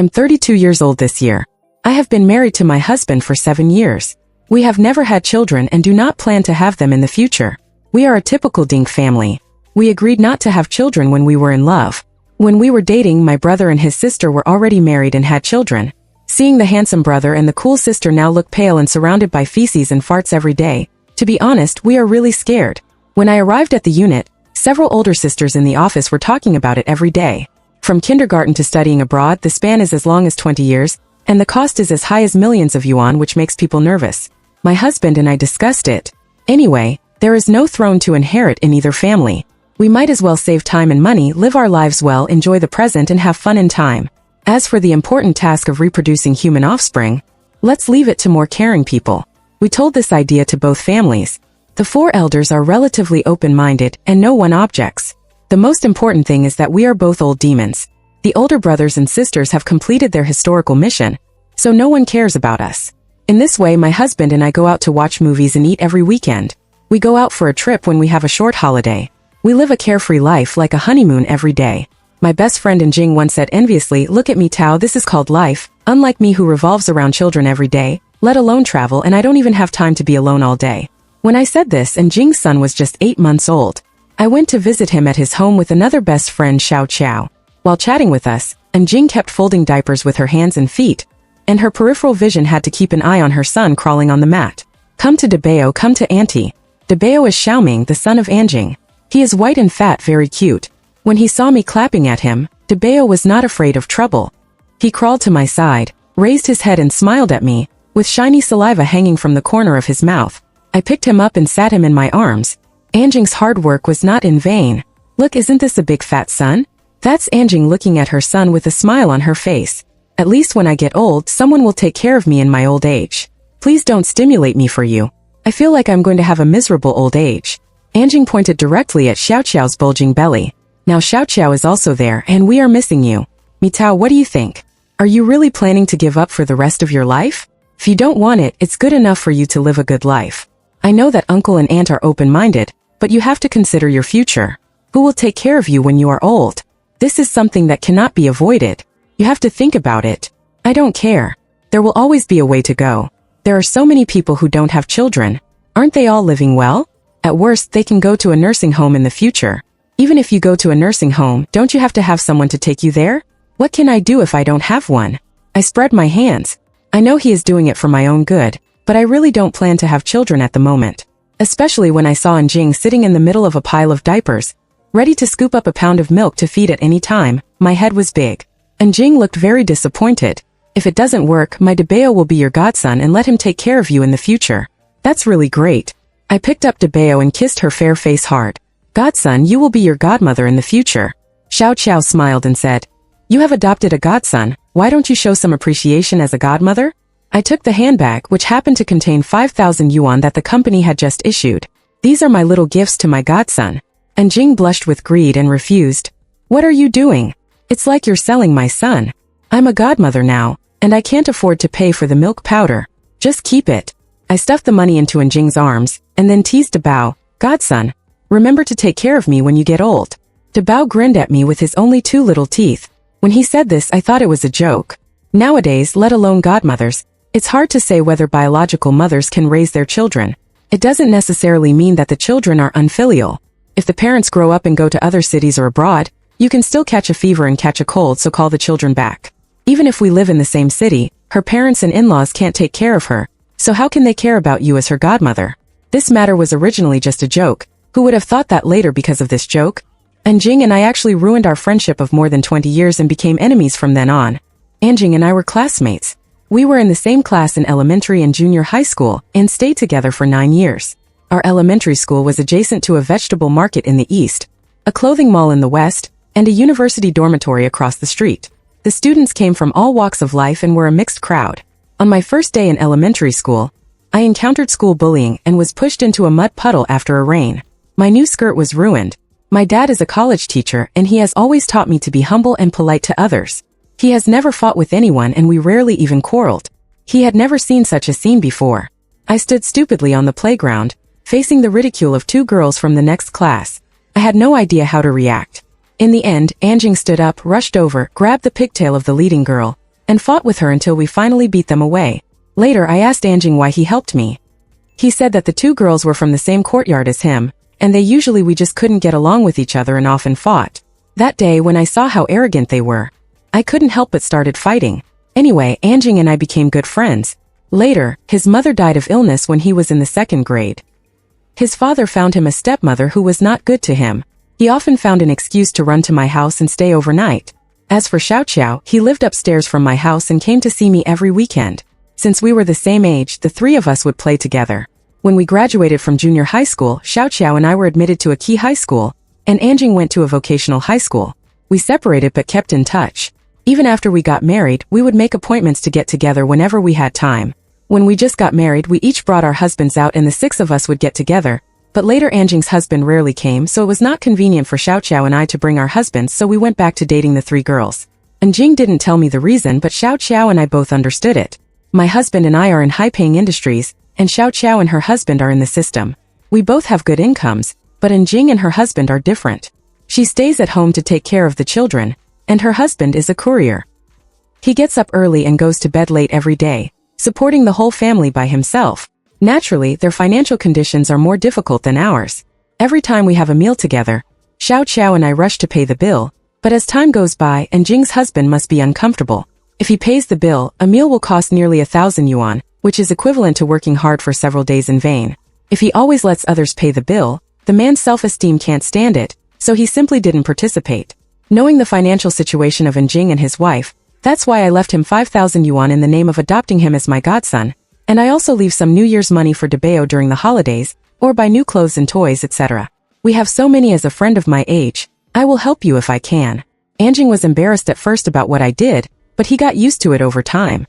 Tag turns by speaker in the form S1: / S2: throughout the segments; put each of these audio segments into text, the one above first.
S1: am 32 years old this year. I have been married to my husband for 7 years. We have never had children and do not plan to have them in the future. We are a typical Dink family. We agreed not to have children when we were in love. When we were dating, my brother and his sister were already married and had children. Seeing the handsome brother and the cool sister now look pale and surrounded by feces and farts every day, to be honest, we are really scared. When I arrived at the unit, several older sisters in the office were talking about it every day. From kindergarten to studying abroad, the span is as long as 20 years, and the cost is as high as millions of yuan, which makes people nervous. My husband and I discussed it. Anyway, there is no throne to inherit in either family. We might as well save time and money, live our lives well, enjoy the present and have fun in time. As for the important task of reproducing human offspring, let's leave it to more caring people. We told this idea to both families. The 4 elders are relatively open-minded and no one objects. The most important thing is that we are both old demons. The older brothers and sisters have completed their historical mission, so no one cares about us. In this way, my husband and I go out to watch movies and eat every weekend. We go out for a trip when we have a short holiday. We live a carefree life like a honeymoon every day. My best friend in Jing once said enviously, "Look at me, Tao, this is called life, unlike me who revolves around children every day, let alone travel, and I don't even have time to be alone all day." When I said this, and Jing's son was just 8 months old, I went to visit him at his home with another best friend, Xiao Qiao. While chatting with us, and Jing kept folding diapers with her hands and feet, and her peripheral vision had to keep an eye on her son crawling on the mat. "Come to Debao, come to Auntie." Debao is Xiaoming, the son of Anjing. He is white and fat, very cute. When he saw me clapping at him, Debao was not afraid of trouble. He crawled to my side, raised his head and smiled at me, with shiny saliva hanging from the corner of his mouth. I picked him up and sat him in my arms. Anjing's hard work was not in vain. "Look, isn't this a big fat son?" That's Anjing looking at her son with a smile on her face. "At least when I get old, someone will take care of me in my old age. Please don't stimulate me for you. I feel like I'm going to have a miserable old age." Anjing pointed directly at Xiao Qiao's bulging belly. "Now Xiao Qiao is also there, and we are missing you. Mitao, what do you think? Are you really planning to give up for the rest of your life? If you don't want it, it's good enough for you to live a good life. I know that uncle and aunt are open-minded, but you have to consider your future. Who will take care of you when you are old? This is something that cannot be avoided. You have to think about it. I don't care. There will always be a way to go. There are so many people who don't have children. Aren't they all living well? At worst, they can go to a nursing home in the future. Even if you go to a nursing home, don't you have to have someone to take you there? What can I do if I don't have one?" I spread my hands. I know he is doing it for my own good, but I really don't plan to have children at the moment. Especially when I saw Anjing sitting in the middle of a pile of diapers, ready to scoop up a pound of milk to feed at any time. My head was big. Anjing looked very disappointed. "If it doesn't work, my Debao will be your godson and let him take care of you in the future." "That's really great." I picked up Debao and kissed her fair face hard. "Godson, you will be your godmother in the future." Xiao Qiao smiled and said, "You have adopted a godson, why don't you show some appreciation as a godmother?" I took the handbag, which happened to contain 5,000 yuan that the company had just issued. "These are my little gifts to my godson." Anjing blushed with greed and refused. "What are you doing? It's like you're selling my son. I'm a godmother now, and I can't afford to pay for the milk powder. Just keep it." I stuffed the money into Anjing's arms, and then teased Debao, "Godson, remember to take care of me when you get old." Debao grinned at me with his only 2 little teeth. When he said this, I thought it was a joke. Nowadays, let alone godmothers, it's hard to say whether biological mothers can raise their children. It doesn't necessarily mean that the children are unfilial. If the parents grow up and go to other cities or abroad, you can still catch a fever and catch a cold, so call the children back. Even if we live in the same city, her parents and in-laws can't take care of her, so how can they care about you as her godmother? This matter was originally just a joke. Who would have thought that later because of this joke? Anjing and I actually ruined our friendship of more than 20 years and became enemies from then on. Anjing and I were classmates. We were in the same class in elementary and junior high school, and stayed together for 9 years. Our elementary school was adjacent to a vegetable market in the east, a clothing mall in the west, and a university dormitory across the street. The students came from all walks of life and were a mixed crowd. On my first day in elementary school, I encountered school bullying and was pushed into a mud puddle after a rain. My new skirt was ruined. My dad is a college teacher and he has always taught me to be humble and polite to others. He has never fought with anyone and we rarely even quarreled. He had never seen such a scene before. I stood stupidly on the playground, facing the ridicule of 2 girls from the next class. I had no idea how to react. In the end, Anjing stood up, rushed over, grabbed the pigtail of the leading girl, and fought with her until we finally beat them away. Later I asked Anjing why he helped me. He said that the two girls were from the same courtyard as him, and we just couldn't get along with each other and often fought. That day when I saw how arrogant they were, I couldn't help but started fighting. Anyway, Anjing and I became good friends. Later, his mother died of illness when he was in the 2nd grade. His father found him a stepmother who was not good to him. He often found an excuse to run to my house and stay overnight. As for Xiao Xiao, he lived upstairs from my house and came to see me every weekend. Since we were the same age, the three of us would play together. When we graduated from junior high school, Xiao Xiao and I were admitted to a key high school, and Anjing went to a vocational high school. We separated but kept in touch. Even after we got married, we would make appointments to get together whenever we had time. When we just got married, we each brought our husbands out and the 6 of us would get together, but later Anjing's husband rarely came, so it was not convenient for Xiao Xiao and I to bring our husbands, so we went back to dating the 3 girls. Anjing didn't tell me the reason, but Xiao Xiao and I both understood it. My husband and I are in high-paying industries, and Xiao Xiao and her husband are in the system. We both have good incomes, but Anjing and her husband are different. She stays at home to take care of the children, and her husband is a courier. He gets up early and goes to bed late every day, supporting the whole family by himself. Naturally, their financial conditions are more difficult than ours. Every time we have a meal together, Xiao Xiao and I rush to pay the bill, but as time goes by, Anjing's husband must be uncomfortable. If he pays the bill, a meal will cost nearly 1,000 yuan, which is equivalent to working hard for several days in vain. If he always lets others pay the bill, the man's self-esteem can't stand it, so he simply didn't participate. Knowing the financial situation of Anjing and his wife, that's why I left him 5,000 yuan in the name of adopting him as my godson, and I also leave some New Year's money for Debeo during the holidays, or buy new clothes and toys, etc. We have so many as a friend of my age. I will help you if I can. Anjing was embarrassed at first about what I did, but he got used to it over time.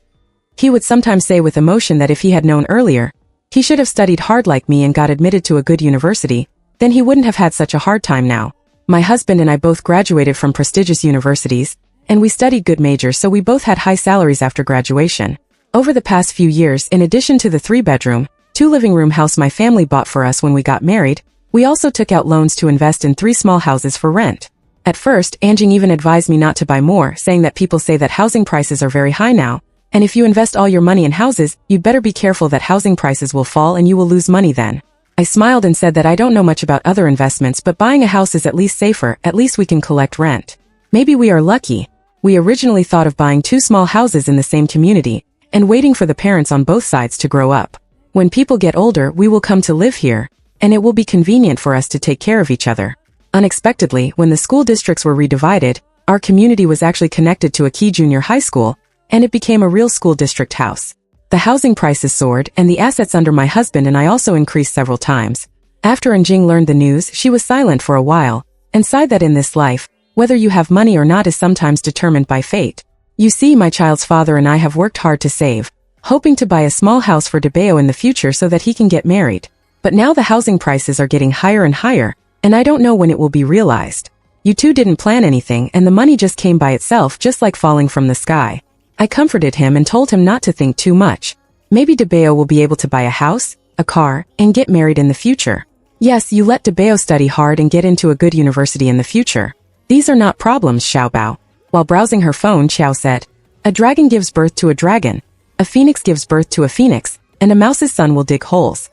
S1: He would sometimes say with emotion that if he had known earlier, he should have studied hard like me and got admitted to a good university, then he wouldn't have had such a hard time now. My husband and I both graduated from prestigious universities, and we studied good majors, so we both had high salaries after graduation. Over the past few years, in addition to the 3-bedroom, 2-living-room house my family bought for us when we got married, we also took out loans to invest in 3 small houses for rent. At first, Anjing even advised me not to buy more, saying that people say that housing prices are very high now, and if you invest all your money in houses, you'd better be careful that housing prices will fall and you will lose money then. I smiled and said that I don't know much about other investments, but buying a house is at least safer, at least we can collect rent. Maybe we are lucky. We originally thought of buying 2 small houses in the same community, and waiting for the parents on both sides to grow up. When people get older, we will come to live here, and it will be convenient for us to take care of each other. Unexpectedly, when the school districts were redivided, our community was actually connected to a key junior high school, and it became a real school district house. The housing prices soared, and the assets under my husband and I also increased several times. After Anjing learned the news, she was silent for a while, and sighed that in this life, whether you have money or not is sometimes determined by fate. You see, my child's father and I have worked hard to save, hoping to buy a small house for Debeo in the future so that he can get married. But now the housing prices are getting higher and higher, and I don't know when it will be realized. You two didn't plan anything, and the money just came by itself, just like falling from the sky. I comforted him and told him not to think too much. Maybe Debeo will be able to buy a house, a car, and get married in the future. Yes, you let Debeo study hard and get into a good university in the future. These are not problems, Xiaobao. While browsing her phone, Xiao said, "A dragon gives birth to a dragon, a phoenix gives birth to a phoenix, and a mouse's son will dig holes."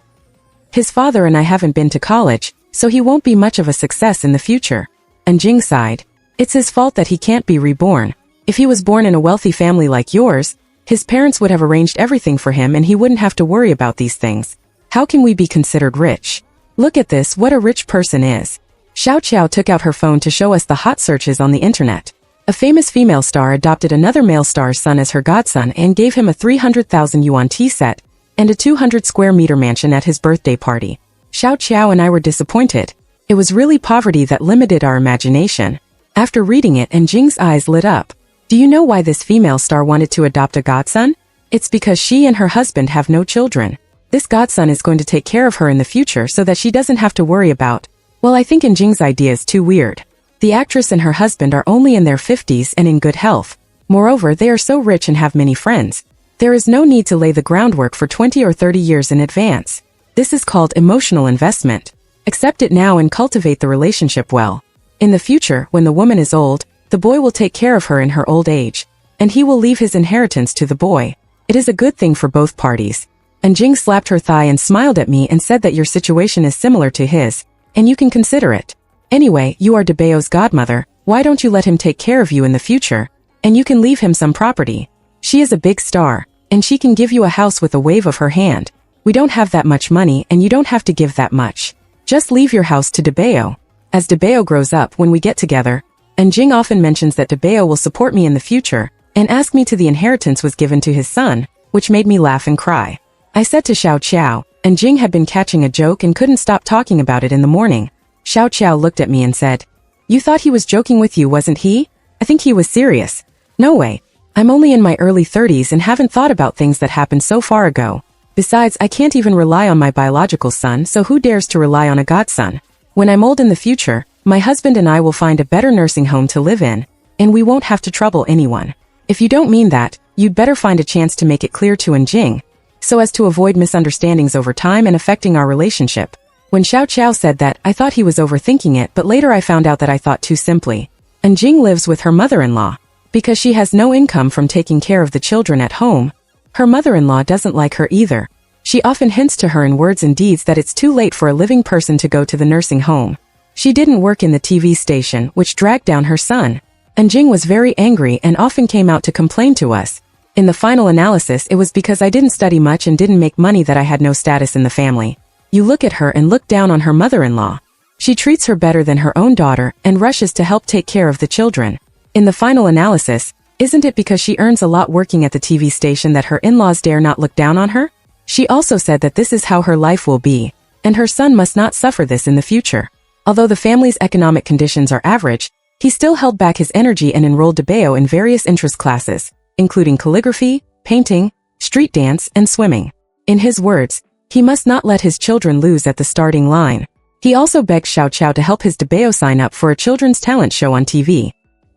S1: His father and I haven't been to college, so he won't be much of a success in the future. Anjing sighed. It's his fault that he can't be reborn. If he was born in a wealthy family like yours, his parents would have arranged everything for him and he wouldn't have to worry about these things. How can we be considered rich? Look at this, what a rich person is. Xiao Qiao took out her phone to show us the hot searches on the internet. A famous female star adopted another male star's son as her godson and gave him a 300,000 yuan tea set and a 200 square meter mansion at his birthday party. Xiao Qiao and I were disappointed. It was really poverty that limited our imagination. After reading it, Anjing's eyes lit up. Do you know why this female star wanted to adopt a godson? It's because she and her husband have no children. This godson is going to take care of her in the future so that she doesn't have to worry about. Well, I think Anjing's idea is too weird. The actress and her husband are only in their 50s and in good health. Moreover, they are so rich and have many friends. There is no need to lay the groundwork for 20 or 30 years in advance. This is called emotional investment. Accept it now and cultivate the relationship well. In the future, when the woman is old, the boy will take care of her in her old age. and he will leave his inheritance to the boy. It is a good thing for both parties. And Jing slapped her thigh and smiled at me and said that your situation is similar to his, and you can consider it. Anyway, you are DeBeo's godmother, why don't you let him take care of you in the future? And you can leave him some property. She is a big star, and she can give you a house with a wave of her hand. We don't have that much money and you don't have to give that much. Just leave your house to DeBeo. As DeBeo grows up when we get together, and Jing often mentions that DeBeo will support me in the future, and asked me to the inheritance was given to his son, which made me laugh and cry. I said to Xiao Qiao, and Jing had been catching a joke and couldn't stop talking about it in the morning. Xiao Qiao looked at me and said, "You thought he was joking with you, wasn't he? I think he was serious." No way. I'm only in my early 30s and haven't thought about things that happened so far ago. Besides, I can't even rely on my biological son, so who dares to rely on a godson? When I'm old in the future, my husband and I will find a better nursing home to live in, and we won't have to trouble anyone. If you don't mean that, you'd better find a chance to make it clear to Jing, so as to avoid misunderstandings over time and affecting our relationship. When Xiao Qiao said that, I thought he was overthinking it, but later I found out that I thought too simply. And Jing lives with her mother-in-law. Because she has no income from taking care of the children at home, her mother-in-law doesn't like her either. She often hints to her in words and deeds that it's too late for a living person to go to the nursing home. She didn't work in the TV station, which dragged down her son. And Jing was very angry and often came out to complain to us. In the final analysis, it was because I didn't study much and didn't make money that I had no status in the family. You look at her and look down on her mother-in-law. She treats her better than her own daughter and rushes to help take care of the children. In the final analysis, isn't it because she earns a lot working at the TV station that her in-laws dare not look down on her? She also said that this is how her life will be, and her son must not suffer this in the future. Although the family's economic conditions are average, he still held back his energy and enrolled DeBeo in various interest classes, including calligraphy, painting, street dance, and swimming. In his words, he must not let his children lose at the starting line. He also begged Xiao Qiao to help his DeBeo sign up for a children's talent show on TV.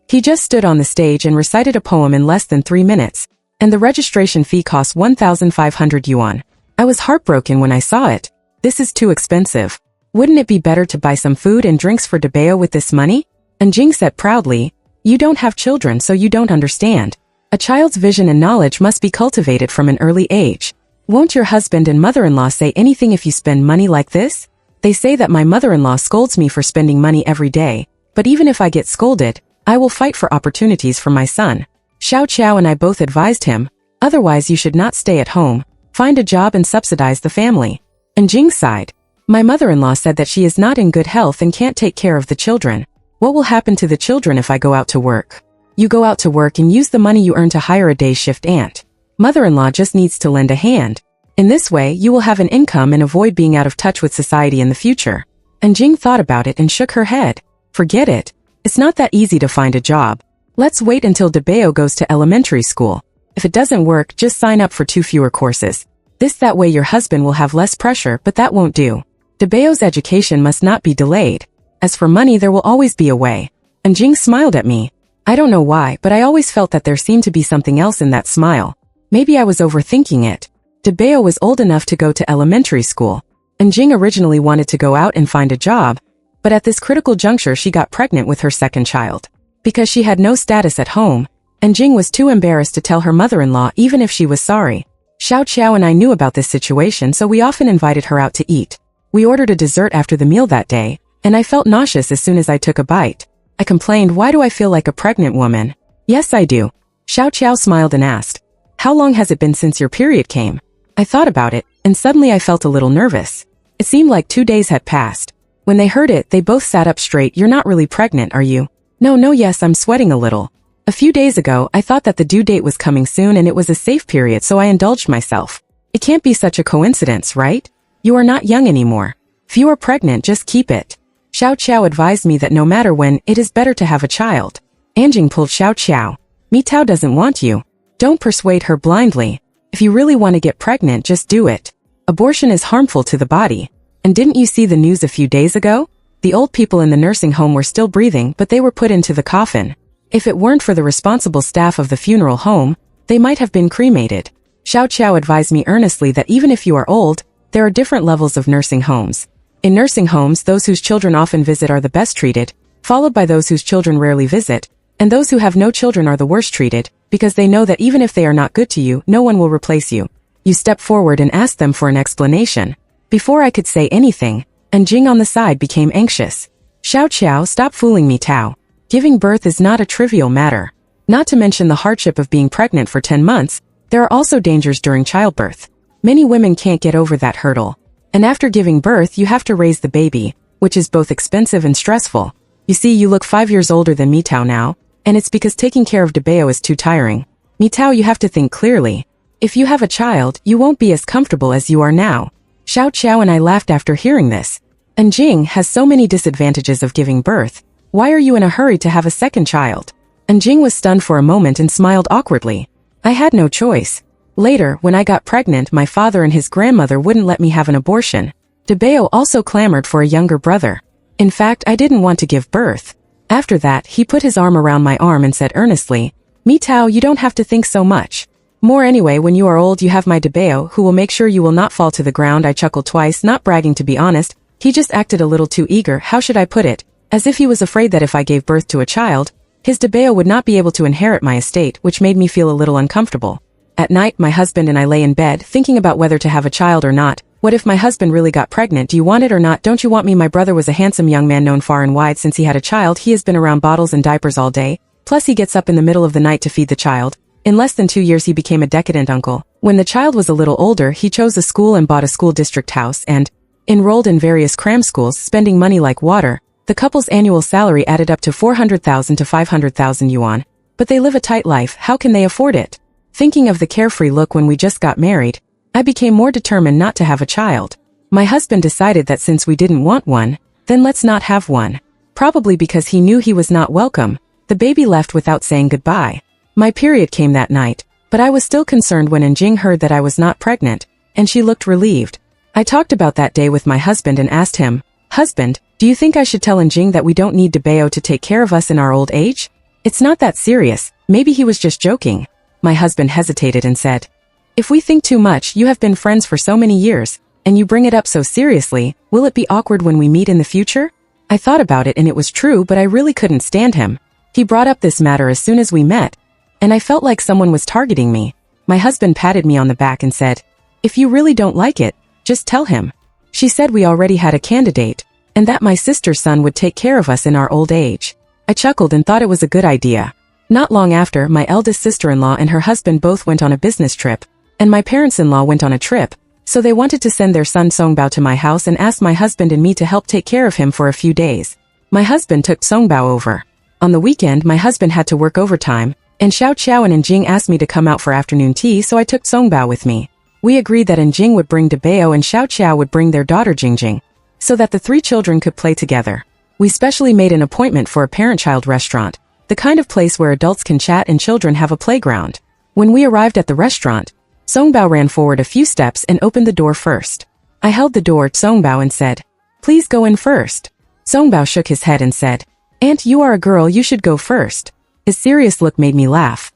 S1: He just stood on the stage and recited a poem in less than 3 minutes, and the registration fee cost 1,500 yuan. I was heartbroken when I saw it. This is too expensive. Wouldn't it be better to buy some food and drinks for DeBeo with this money? And Jing said proudly, "You don't have children, so you don't understand. A child's vision and knowledge must be cultivated from an early age. Won't your husband and mother-in-law say anything if you spend money like this? They say that my mother-in-law scolds me for spending money every day, but even if I get scolded, I will fight for opportunities for my son." Xiao Qiao and I both advised him, "Otherwise you should not stay at home, find a job and subsidize the family." And Jing sighed. "My mother-in-law said that she is not in good health and can't take care of the children. What will happen to the children if I go out to work? You go out to work and use the money you earn to hire a day shift aunt. Mother-in-law just needs to lend a hand. In this way you will have an income and avoid being out of touch with society in the future." And Jing thought about it and shook her head. "Forget it. It's not that easy to find a job. Let's wait until DeBeo goes to elementary school. If it doesn't work, just sign up for 2 fewer courses. That way your husband will have less pressure, but that won't do. DeBeo's education must not be delayed. As for money, there will always be a way." And Jing smiled at me. I don't know why, but I always felt that there seemed to be something else in that smile. Maybe I was overthinking it. DeBeo was old enough to go to elementary school, and Jing originally wanted to go out and find a job, but at this critical juncture she got pregnant with her second child. Because she had no status at home, and Jing was too embarrassed to tell her mother-in-law even if she was sorry. Xiao Qiao and I knew about this situation, so we often invited her out to eat. We ordered a dessert after the meal that day, and I felt nauseous as soon as I took a bite. I complained, "Why do I feel like a pregnant woman?" "Yes, I do." Xiao Qiao smiled and asked, "How long has it been since your period came?" I thought about it, and suddenly I felt a little nervous. It seemed like 2 days had passed. When they heard it, they both sat up straight. "You're not really pregnant, are you?" No, yes, I'm sweating a little. A few days ago, I thought that the due date was coming soon and it was a safe period, so I indulged myself. It can't be such a coincidence, right? You are not young anymore. If you are pregnant, just keep it. Xiao Qiao advised me that no matter when, it is better to have a child. Anjing pulled Xiao Qiao. "Mi Tao doesn't want you. Don't persuade her blindly. If you really want to get pregnant, just do it. Abortion is harmful to the body. And didn't you see the news a few days ago? The old people in the nursing home were still breathing, but they were put into the coffin. If it weren't for the responsible staff of the funeral home, they might have been cremated." Xiao Qiao advised me earnestly that even if you are old, there are different levels of nursing homes. In nursing homes, those whose children often visit are the best treated, followed by those whose children rarely visit, and those who have no children are the worst treated. because they know that even if they are not good to you, no one will replace you. You step forward and ask them for an explanation. Before I could say anything, Jing on the side became anxious. Xiao Qiao, stop fooling me, Tao. Giving birth is not a trivial matter. Not to mention the hardship of being pregnant for 10 months, there are also dangers during childbirth. Many women can't get over that hurdle. And after giving birth, you have to raise the baby, which is both expensive and stressful. You see, you look 5 years older than me, Tao, now, and it's because taking care of Debeo is too tiring. Me, Tao, you have to think clearly. If you have a child, you won't be as comfortable as you are now. Xiao Qiao and I laughed after hearing this. And Jing has so many disadvantages of giving birth. Why are you in a hurry to have a second child? And Jing was stunned for a moment and smiled awkwardly. I had no choice. Later, when I got pregnant, my father and his grandmother wouldn't let me have an abortion. Debeo also clamored for a younger brother. In fact, I didn't want to give birth. After that, he put his arm around my arm and said earnestly, "Me, Tao, you don't have to think so much. More anyway, when you are old, you have my Debeo, who will make sure you will not fall to the ground." I chuckled twice, not bragging to be honest. He just acted a little too eager, how should I put it? As if he was afraid that if I gave birth to a child, his Debeo would not be able to inherit my estate, which made me feel a little uncomfortable. At night, my husband and I lay in bed, thinking about whether to have a child or not. What if my husband really got pregnant? Do you want it or not? Don't you want me? My brother was a handsome young man known far and wide. Since he had a child, he has been around bottles and diapers all day. Plus he gets up in the middle of the night to feed the child. In less than 2 years he became a decadent uncle. When the child was a little older, he chose a school and bought a school district house and enrolled in various cram schools, spending money like water. The couple's annual salary added up to 400,000 to 500,000 yuan. But they live a tight life, how can they afford it? Thinking of the carefree look when we just got married, I became more determined not to have a child. My husband decided that since we didn't want one, then let's not have one. Probably because he knew he was not welcome, the baby left without saying goodbye. My period came that night, but I was still concerned when Njing heard that I was not pregnant, and she looked relieved. I talked about that day with my husband and asked him, "Husband, do you think I should tell Njing that we don't need Debeo to take care of us in our old age? It's not that serious, maybe he was just joking." My husband hesitated and said, "If we think too much, you have been friends for so many years, and you bring it up so seriously, will it be awkward when we meet in the future?" I thought about it and it was true, but I really couldn't stand him. He brought up this matter as soon as we met, and I felt like someone was targeting me. My husband patted me on the back and said, "If you really don't like it, just tell him." She said we already had a candidate, and that my sister's son would take care of us in our old age. I chuckled and thought it was a good idea. Not long after, my eldest sister-in-law and her husband both went on a business trip, and my parents-in-law went on a trip, so they wanted to send their son Songbao to my house and asked my husband and me to help take care of him for a few days. My husband took Songbao over. On the weekend, my husband had to work overtime, and Xiao Qiao and Njing asked me to come out for afternoon tea, so I took Songbao with me. We agreed that Njing would bring Debeo and Xiao Qiao would bring their daughter Jingjing, so that the 3 children could play together. We specially made an appointment for a parent-child restaurant, the kind of place where adults can chat and children have a playground. When we arrived at the restaurant, Songbao ran forward a few steps and opened the door first. I held the door to Songbao and said, "Please go in first." Songbao shook his head and said, "Aunt, you are a girl, you should go first." His serious look made me laugh.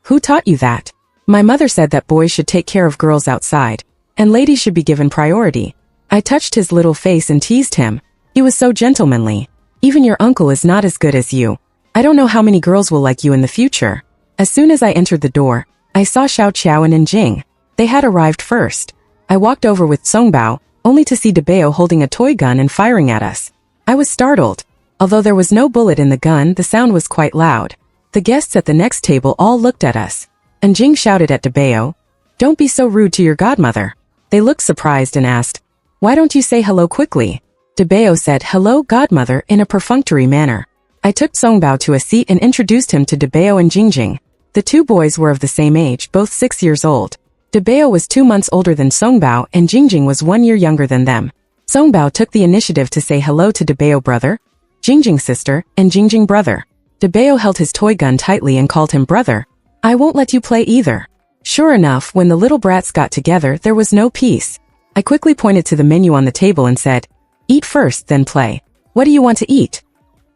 S1: "Who taught you that?" "My mother said that boys should take care of girls outside, and ladies should be given priority." I touched his little face and teased him. He was so gentlemanly. "Even your uncle is not as good as you. I don't know how many girls will like you in the future." As soon as I entered the door, I saw Xiao Qiao and Njing. They had arrived first. I walked over with Songbao, only to see Debeo holding a toy gun and firing at us. I was startled. Although there was no bullet in the gun, the sound was quite loud. The guests at the next table all looked at us. Njing shouted at Debeo, "Don't be so rude to your godmother." They looked surprised and asked, "Why don't you say hello quickly?" Debeo said, "Hello, godmother," in a perfunctory manner. I took Songbao to a seat and introduced him to Debeo and Jingjing. The 2 boys were of the same age, both 6 years old. Debeo was 2 months older than Songbao and Jingjing was 1 year younger than them. Songbao took the initiative to say hello to Debeo brother, Jingjing sister, and Jingjing brother. Debeo held his toy gun tightly and called him brother. "I won't let you play either." Sure enough, when the little brats got together, there was no peace. I quickly pointed to the menu on the table and said, "Eat first, then play. What do you want to eat?"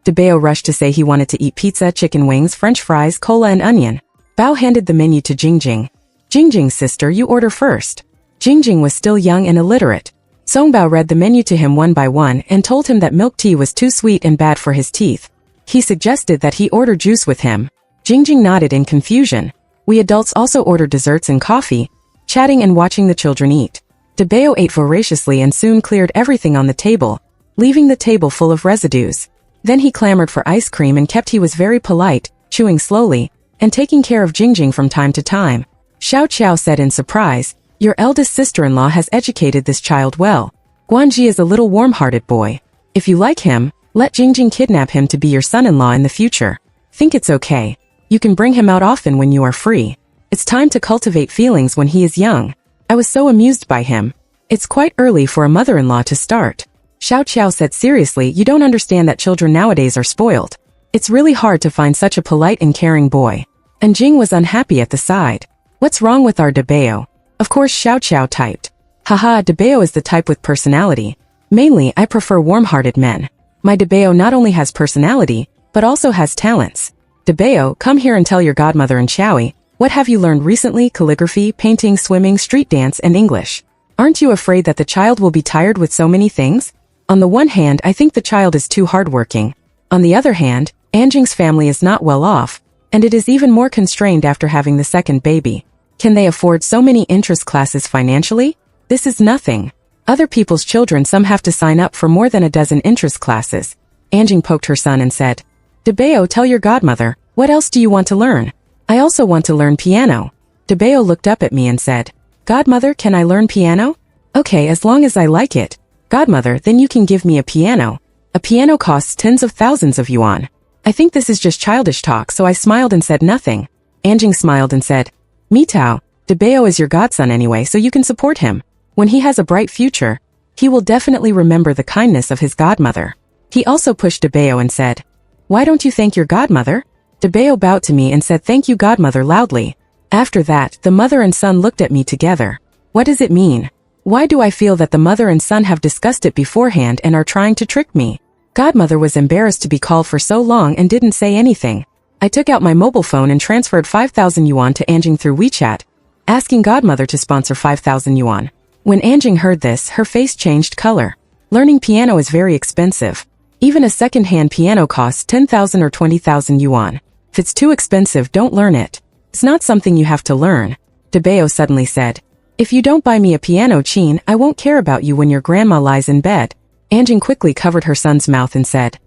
S1: Debeo rushed to say he wanted to eat pizza, chicken wings, french fries, cola and onion. Bao handed the menu to Jingjing. "Jingjing sister, you order first." Jingjing was still young and illiterate. Songbao read the menu to him one by one and told him that milk tea was too sweet and bad for his teeth. He suggested that he order juice with him. Jingjing nodded in confusion. We adults also ordered desserts and coffee, chatting and watching the children eat. Debeo ate voraciously and soon cleared everything on the table, leaving the table full of residues. Then he clamored for ice cream and he was very polite, chewing slowly, and taking care of Jingjing from time to time. Xiao Qiao said in surprise, "Your eldest sister-in-law has educated this child well. Guanji is a little warm-hearted boy. If you like him, let Jingjing kidnap him to be your son-in-law in the future. Think it's okay. You can bring him out often when you are free. It's time to cultivate feelings when he is young." I was so amused by him. It's quite early for a mother-in-law to start. Xiao Qiao said seriously, "You don't understand that children nowadays are spoiled. It's really hard to find such a polite and caring boy." And Jing was unhappy at the side. "What's wrong with our Debeo?" Of course Xiao Qiao typed. "Haha, Debeo is the type with personality. Mainly, I prefer warm-hearted men. My Debeo not only has personality, but also has talents. Debeo, come here and tell your godmother and Xiaoi, what have you learned recently? Calligraphy, painting, swimming, street dance, and English. Aren't you afraid that the child will be tired with so many things? On the one hand, I think the child is too hardworking. On the other hand, Anjing's family is not well off, and it is even more constrained after having the second baby. Can they afford so many interest classes financially? This is nothing. Other people's children some have to sign up for more than a dozen interest classes." Anjing poked her son and said, "Debeo, tell your godmother, what else do you want to learn?" "I also want to learn piano." Debeo looked up at me and said, "Godmother, can I learn piano?" "Okay, as long as I like it. Godmother, then you can give me a piano. A piano costs tens of thousands of yuan." I think this is just childish talk, so I smiled and said nothing. Anjing smiled and said, "Mitao, Debeo is your godson anyway, so you can support him. When he has a bright future, he will definitely remember the kindness of his godmother." He also pushed Debeo and said, "Why don't you thank your godmother?" Debeo bowed to me and said, "Thank you, godmother," loudly. After that, the mother and son looked at me together. What does it mean? Why do I feel that the mother and son have discussed it beforehand and are trying to trick me? Godmother was embarrassed to be called for so long and didn't say anything. I took out my mobile phone and transferred 5,000 yuan to Anjing through WeChat, asking godmother to sponsor 5,000 yuan. When Anjing heard this, her face changed color. Learning piano is very expensive. Even a second-hand piano costs 10,000 or 20,000 yuan. If it's too expensive, don't learn it. It's not something you have to learn. Debeo suddenly said, "If you don't buy me a piano, Chin, I won't care about you when your grandma lies in bed." Anjing quickly covered her son's mouth and said,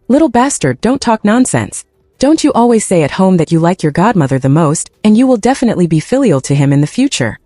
S1: "Little bastard, don't talk nonsense. Don't you always say at home that you like your godmother the most, and you will definitely be filial to him in the future?"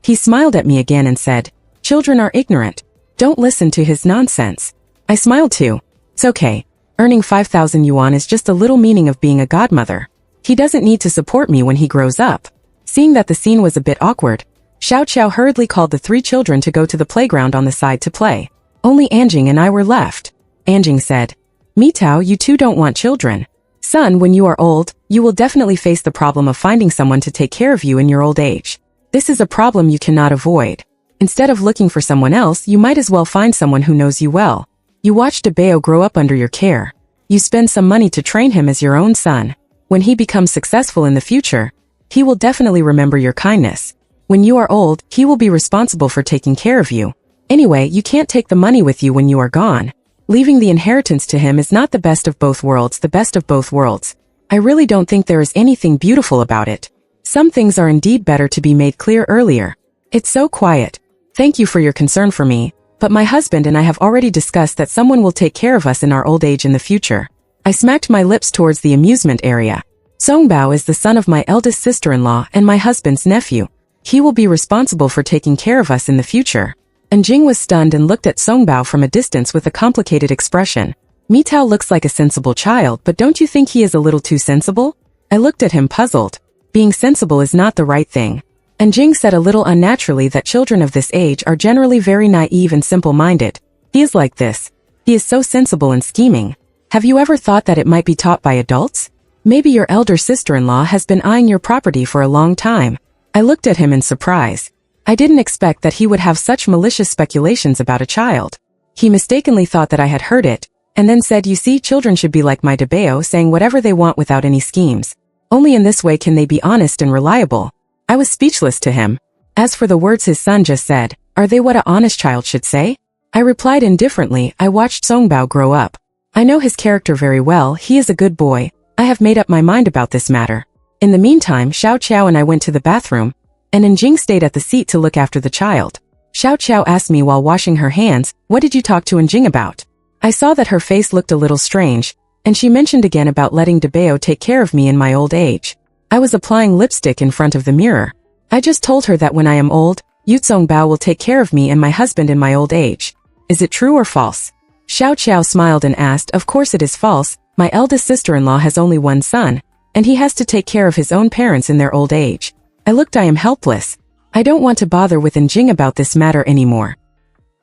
S1: He smiled at me again and said, "Children are ignorant. Don't listen to his nonsense." I smiled too. It's okay. Earning 5,000 yuan is just a little meaning of being a godmother. He doesn't need to support me when he grows up. Seeing that the scene was a bit awkward, Xiao Qiao hurriedly called the 3 children to go to the playground on the side to play. Only Anjing and I were left. Anjing said, "Mitao, you two don't want children. Son, when you are old, you will definitely face the problem of finding someone to take care of you in your old age. This is a problem you cannot avoid. Instead of looking for someone else, you might as well find someone who knows you well. You watch Debeo grow up under your care. You spend some money to train him as your own son. When he becomes successful in the future, he will definitely remember your kindness. When you are old, he will be responsible for taking care of you. Anyway, you can't take the money with you when you are gone. Leaving the inheritance to him is not the best of both worlds, the best of both worlds. I really don't think there is anything beautiful about it. Some things are indeed better to be made clear earlier. It's so quiet. Thank you for your concern for me, but my husband and I have already discussed that someone will take care of us in our old age in the future." I smacked my lips towards the amusement area. Songbao is the son of my eldest sister-in-law and my husband's nephew. He will be responsible for taking care of us in the future. And Jing was stunned and looked at Songbao from a distance with a complicated expression. Mitao looks like a sensible child, but don't you think he is a little too sensible? I looked at him puzzled. Being sensible is not the right thing. And Jing said a little unnaturally that children of this age are generally very naive and simple-minded. He is like this. He is so sensible and scheming. Have you ever thought that it might be taught by adults? Maybe your elder sister-in-law has been eyeing your property for a long time. I looked at him in surprise. I didn't expect that he would have such malicious speculations about a child. He mistakenly thought that I had heard it, and then said, "You see, children should be like my Debeo, saying whatever they want without any schemes. Only in this way can they be honest and reliable." I was speechless to him. As for the words his son just said, are they what an honest child should say? I replied indifferently. I watched Songbao grow up. I know his character very well. He is a good boy. I have made up my mind about this matter. In the meantime, Xiao Qiao and I went to the bathroom, and Jing stayed at the seat to look after the child. Xiao Qiao asked me while washing her hands, "What did you talk to Jing about?" I saw that her face looked a little strange, and she mentioned again about letting Debeo take care of me in my old age. I was applying lipstick in front of the mirror. I just told her that when I am old, Bao will take care of me and my husband in my old age. Is it true or false? Xiao Qiao smiled and asked, "Of course it is false. My eldest sister-in-law has only one son, and he has to take care of his own parents in their old age." I am helpless. I don't want to bother with Jing about this matter anymore.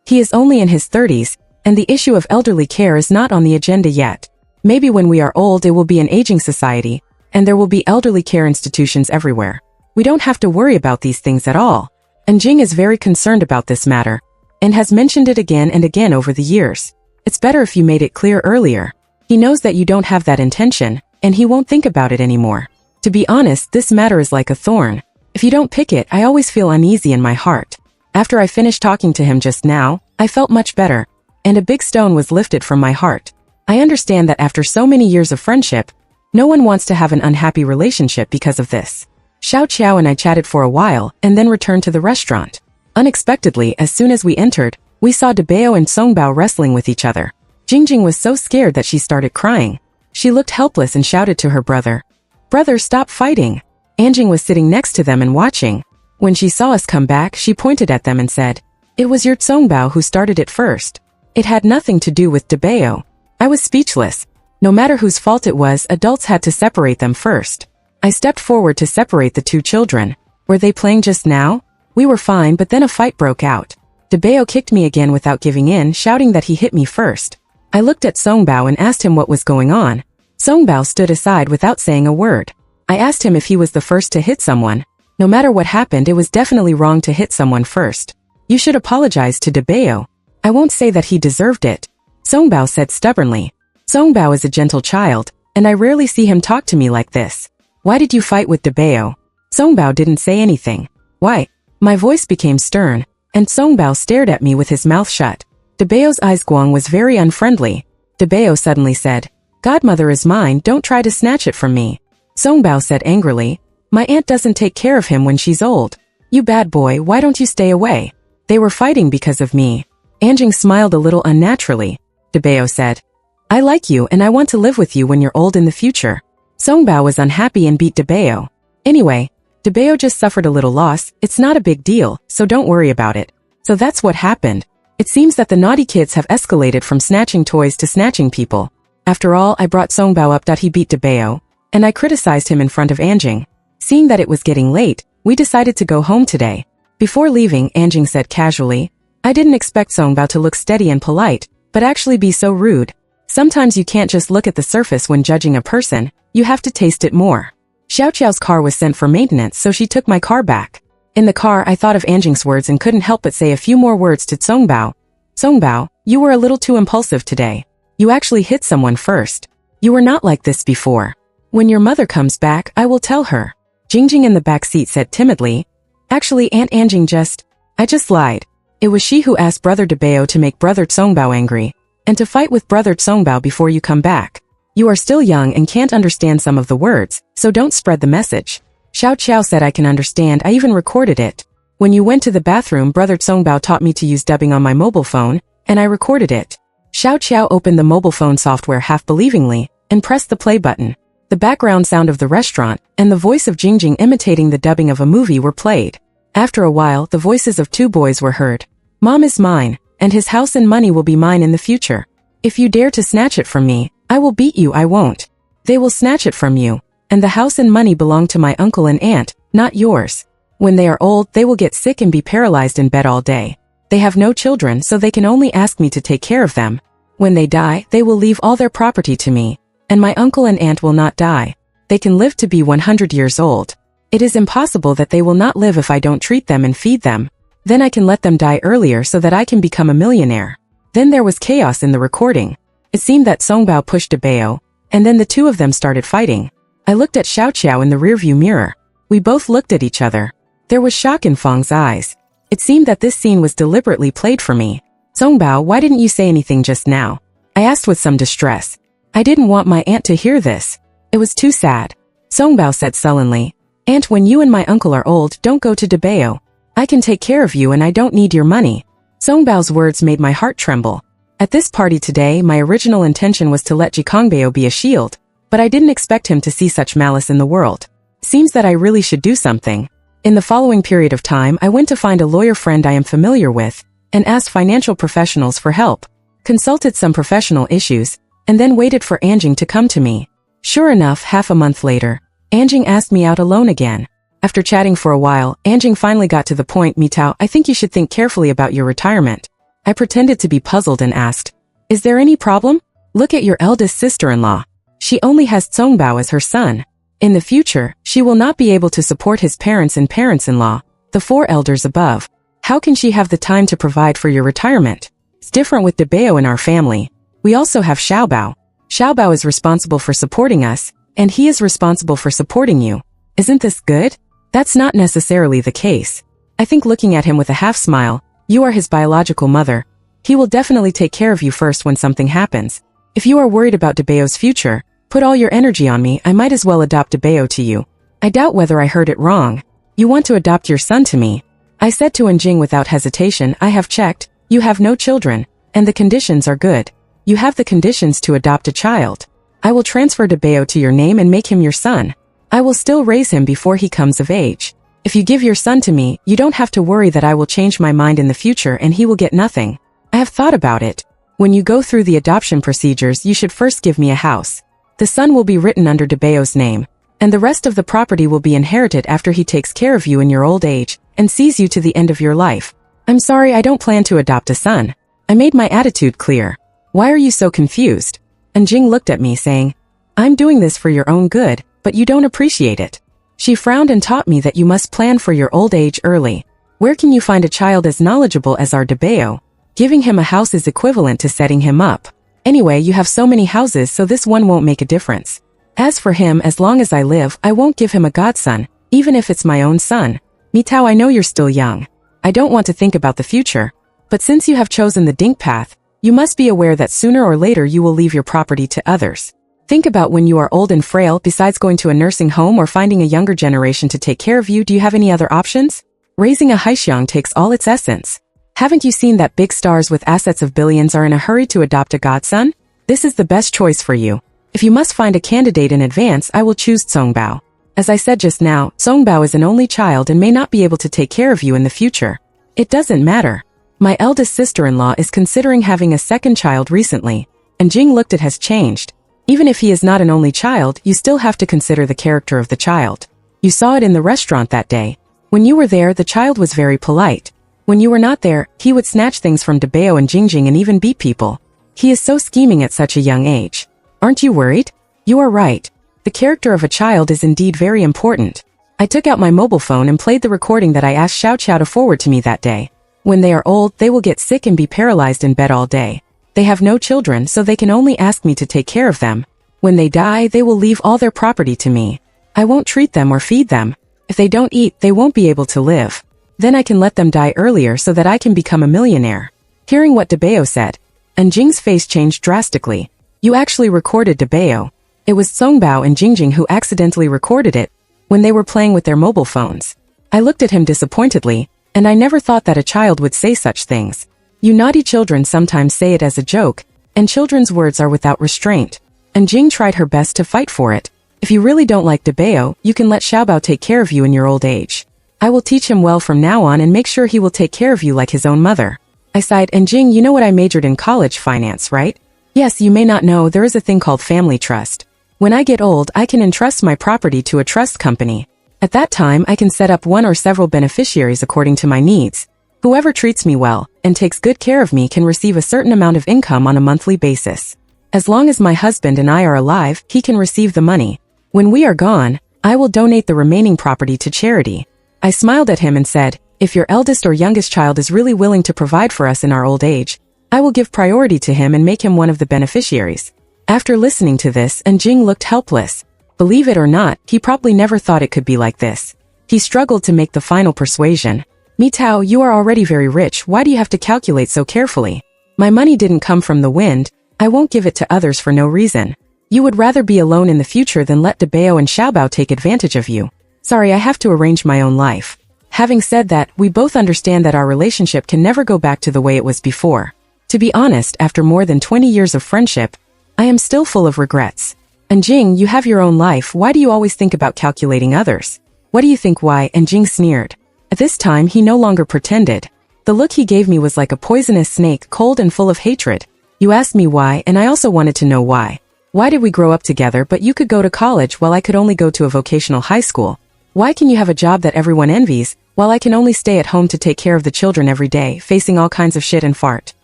S1: He is only in his 30s, and the issue of elderly care is not on the agenda yet. Maybe when we are old it will be an aging society, and there will be elderly care institutions everywhere. We don't have to worry about these things at all. Jing is very concerned about this matter, and has mentioned it again and again over the years. It's better if you made it clear earlier. He knows that you don't have that intention, and he won't think about it anymore. To be honest, this matter is like a thorn. If you don't pick it, I always feel uneasy in my heart. After I finished talking to him just now, I felt much better, and a big stone was lifted from my heart. I understand that after so many years of friendship, no one wants to have an unhappy relationship because of this. Xiao Qiao and I chatted for a while and then returned to the restaurant. Unexpectedly, as soon as we entered, we saw Debeo and Songbao wrestling with each other. Jingjing was so scared that she started crying. She looked helpless and shouted to her brother, "Brother, stop fighting." Anjing was sitting next to them and watching. When she saw us come back, she pointed at them and said, "It was your Songbao who started it first. It had nothing to do with Debeo." I was speechless. No matter whose fault it was, adults had to separate them first. I stepped forward to separate the two children. Were they playing just now? We were fine, but then a fight broke out. Debeo kicked me again without giving in, shouting that he hit me first. I looked at Songbao and asked him what was going on. Songbao stood aside without saying a word. I asked him if he was the first to hit someone. No matter what happened, it was definitely wrong to hit someone first. You should apologize to Debeo. I won't say that he deserved it, Songbao said stubbornly. Songbao is a gentle child, and I rarely see him talk to me like this. Why did you fight with Debeo? Songbao didn't say anything. Why? My voice became stern, and Songbao stared at me with his mouth shut. Debeo's eyes Guang was very unfriendly. Debeo suddenly said, "Godmother is mine, don't try to snatch it from me." Songbao said angrily, "My aunt doesn't take care of him when she's old. You bad boy, why don't you stay away?" They were fighting because of me. Anjing smiled a little unnaturally. Debeo said, "I like you and I want to live with you when you're old in the future." Songbao was unhappy and beat Debeo. Anyway, Debeo just suffered a little loss, it's not a big deal, so don't worry about it. So that's what happened. It seems that the naughty kids have escalated from snatching toys to snatching people. After all, I brought Songbao up that he beat Debeo, and I criticized him in front of Anjing. Seeing that it was getting late, we decided to go home today. Before leaving, Anjing said casually, "I didn't expect Songbao to look steady and polite, but actually be so rude. Sometimes you can't just look at the surface when judging a person, you have to taste it more." Xiao Qiao's car was sent for maintenance, so she took my car back. In the car, I thought of Anjing's words and couldn't help but say a few more words to Songbao. "Songbao, you were a little too impulsive today. You actually hit someone first. You were not like this before. When your mother comes back, I will tell her." Jingjing in the back seat said timidly, "Actually, Aunt Anjing I just lied. It was she who asked Brother Debeo to make Brother Songbao angry, and to fight with Brother Songbao before you come back. You are still young and can't understand some of the words, so don't spread the message." Xiao Qiao said I can understand, I even recorded it. When you went to the bathroom, Brother Songbao taught me to use dubbing on my mobile phone, and I recorded it. Xiao Qiao opened the mobile phone software half-believingly, and pressed the play button. The background sound of the restaurant, and the voice of Jingjing imitating the dubbing of a movie were played. After a while, the voices of two boys were heard. "Mom is mine, and his house and money will be mine in the future. If you dare to snatch it from me, I will beat you, I won't. They will snatch it from you, and the house and money belong to my uncle and aunt, not yours. When they are old, they will get sick and be paralyzed in bed all day. They have no children, so they can only ask me to take care of them. When they die, they will leave all their property to me, and my uncle and aunt will not die. They can live to be 100 years old. It is impossible that they will not live if I don't treat them and feed them. Then I can let them die earlier so that I can become a millionaire." Then there was chaos in the recording. It seemed that Songbao pushed Debeo, and then the two of them started fighting. I looked at Xiao Qiao in the rearview mirror. We both looked at each other. There was shock in Fang's eyes. It seemed that this scene was deliberately played for me. "Songbao, why didn't you say anything just now?" I asked with some distress. I didn't want my aunt to hear this. It was too sad. Songbao said sullenly. Aunt, when you and my uncle are old, don't go to Debeo. I can take care of you and I don't need your money. Songbao's words made my heart tremble. At this party today, my original intention was to let Jikongbeo be a shield, but I didn't expect him to see such malice in the world. Seems that I really should do something. In the following period of time, I went to find a lawyer friend I am familiar with, and asked financial professionals for help, consulted some professional issues, and then waited for Anjing to come to me. Sure enough, half a month later, Anjing asked me out alone again. After chatting for a while, Anjing finally got to the point. Mitao, I think you should think carefully about your retirement. I pretended to be puzzled and asked, is there any problem? Look at your eldest sister-in-law. She only has Songbao as her son. In the future, she will not be able to support his parents and parents-in-law, the 4 elders above. How can she have the time to provide for your retirement? It's different with Debeo in our family. We also have Xiaobao. Xiaobao is responsible for supporting us, and he is responsible for supporting you. Isn't this good? That's not necessarily the case. I think, looking at him with a half-smile, you are his biological mother. He will definitely take care of you first when something happens. If you are worried about Debeo's future, put all your energy on me. I might as well adopt Debeo to you. I doubt whether I heard it wrong. You want to adopt your son to me? I said to Anjing without hesitation. I have checked. You have no children, and the conditions are good. You have the conditions to adopt a child. I will transfer Debeo to your name and make him your son. I will still raise him before he comes of age. If you give your son to me, you don't have to worry that I will change my mind in the future and he will get nothing. I have thought about it. When you go through the adoption procedures, you should first give me a house. The son will be written under Debeo's name, and the rest of the property will be inherited after he takes care of you in your old age and sees you to the end of your life. I'm sorry, I don't plan to adopt a son. I made my attitude clear. Why are you so confused? And Jing looked at me saying, I'm doing this for your own good, but you don't appreciate it. She frowned and taught me that you must plan for your old age early. Where can you find a child as knowledgeable as our Debeo? Giving him a house is equivalent to setting him up. Anyway, you have so many houses, so this one won't make a difference. As for him, as long as I live, I won't give him a godson, even if it's my own son. Mitao, I know you're still young. I don't want to think about the future. But since you have chosen the Dink path, you must be aware that sooner or later you will leave your property to others. Think about when you are old and frail. Besides going to a nursing home or finding a younger generation to take care of you, do you have any other options? Raising a Haixiang takes all its essence. Haven't you seen that big stars with assets of billions are in a hurry to adopt a godson? This is the best choice for you. If you must find a candidate in advance, I will choose Songbao. As I said just now, Songbao is an only child and may not be able to take care of you in the future. It doesn't matter. My eldest sister-in-law is considering having a second child recently, and Jing looked at has changed. Even if he is not an only child, you still have to consider the character of the child. You saw it in the restaurant that day. When you were there, the child was very polite. When you were not there, he would snatch things from Debeo and Jingjing and even beat people. He is so scheming at such a young age. Aren't you worried? You are right. The character of a child is indeed very important. I took out my mobile phone and played the recording that I asked Xiao Qiao to forward to me that day. When they are old, they will get sick and be paralyzed in bed all day. They have no children, so they can only ask me to take care of them. When they die, they will leave all their property to me. I won't treat them or feed them. If they don't eat, they won't be able to live. Then I can let them die earlier so that I can become a millionaire. Hearing what Debeo said, and Jing's face changed drastically. You actually recorded Debeo. It was Songbao and Jingjing who accidentally recorded it when they were playing with their mobile phones. I looked at him disappointedly, and I never thought that a child would say such things. You naughty children sometimes say it as a joke, and children's words are without restraint. And Jing tried her best to fight for it. If you really don't like Debeo, you can let Xiaobao take care of you in your old age. I will teach him well from now on and make sure he will take care of you like his own mother. I sighed. And Jing, you know what, I majored in college finance, right? Yes, you may not know, there is a thing called family trust. When I get old, I can entrust my property to a trust company. At that time, I can set up one or several beneficiaries according to my needs. Whoever treats me well and takes good care of me can receive a certain amount of income on a monthly basis. As long as my husband and I are alive, he can receive the money. When we are gone, I will donate the remaining property to charity. I smiled at him and said, if your eldest or youngest child is really willing to provide for us in our old age, I will give priority to him and make him one of the beneficiaries. After listening to this, Jing looked helpless. Believe it or not, he probably never thought it could be like this. He struggled to make the final persuasion. Mitao, you are already very rich, why do you have to calculate so carefully? My money didn't come from the wind, I won't give it to others for no reason. You would rather be alone in the future than let Debao and Xiaobao take advantage of you. Sorry, I have to arrange my own life. Having said that, we both understand that our relationship can never go back to the way it was before. To be honest, after more than 20 years of friendship, I am still full of regrets. And Jing, you have your own life, why do you always think about calculating others? What do you think why? And Jing sneered. At this time he no longer pretended. The look he gave me was like a poisonous snake, cold and full of hatred. You asked me why, and I also wanted to know why. Why did we grow up together but you could go to college while I could only go to a vocational high school? Why can you have a job that everyone envies, while I can only stay at home to take care of the children every day, facing all kinds of shit and fart?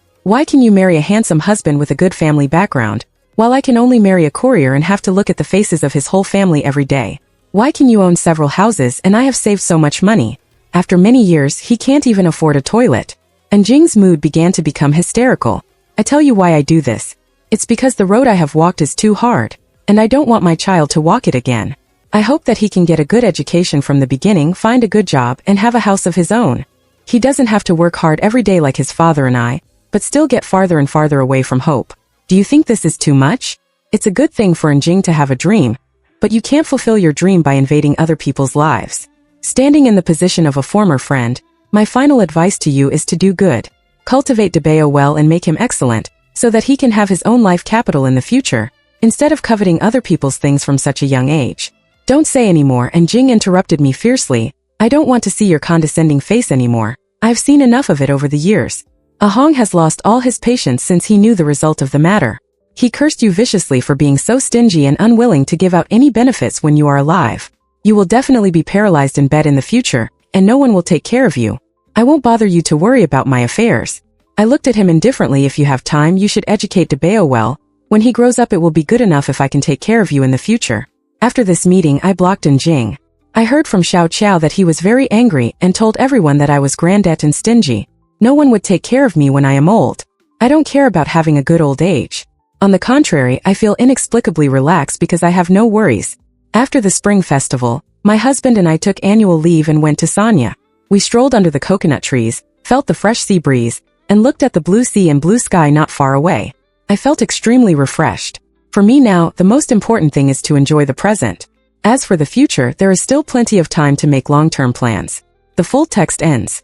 S1: Why can you marry a handsome husband with a good family background, while I can only marry a courier and have to look at the faces of his whole family every day? Why can you own several houses and I have saved so much money? After many years, he can't even afford a toilet. And Jing's mood began to become hysterical. I tell you why I do this. It's because the road I have walked is too hard, and I don't want my child to walk it again. I hope that he can get a good education from the beginning, find a good job, and have a house of his own. He doesn't have to work hard every day like his father and I, but still get farther and farther away from hope. Do you think this is too much? It's a good thing for Jing to have a dream, but you can't fulfill your dream by invading other people's lives. Standing in the position of a former friend, my final advice to you is to do good. Cultivate Debao well and make him excellent, so that he can have his own life capital in the future, instead of coveting other people's things from such a young age. Don't say anymore, and Jing interrupted me fiercely. I don't want to see your condescending face anymore. I've seen enough of it over the years. Ahong has lost all his patience since he knew the result of the matter. He cursed you viciously for being so stingy and unwilling to give out any benefits when you are alive. You will definitely be paralyzed in bed in the future, and no one will take care of you. I won't bother you to worry about my affairs. I looked at him indifferently. If you have time, you should educate Debao well. When he grows up, it will be good enough if I can take care of you in the future. After this meeting, I blocked Jing. I heard from Xiao Qiao that he was very angry and told everyone that I was grandette and stingy. No one would take care of me when I am old. I don't care about having a good old age. On the contrary, I feel inexplicably relaxed because I have no worries. After the spring festival, my husband and I took annual leave and went to Sanya. We strolled under the coconut trees, felt the fresh sea breeze, and looked at the blue sea and blue sky not far away. I felt extremely refreshed. For me now, the most important thing is to enjoy the present. As for the future, there is still plenty of time to make long-term plans. The full text ends.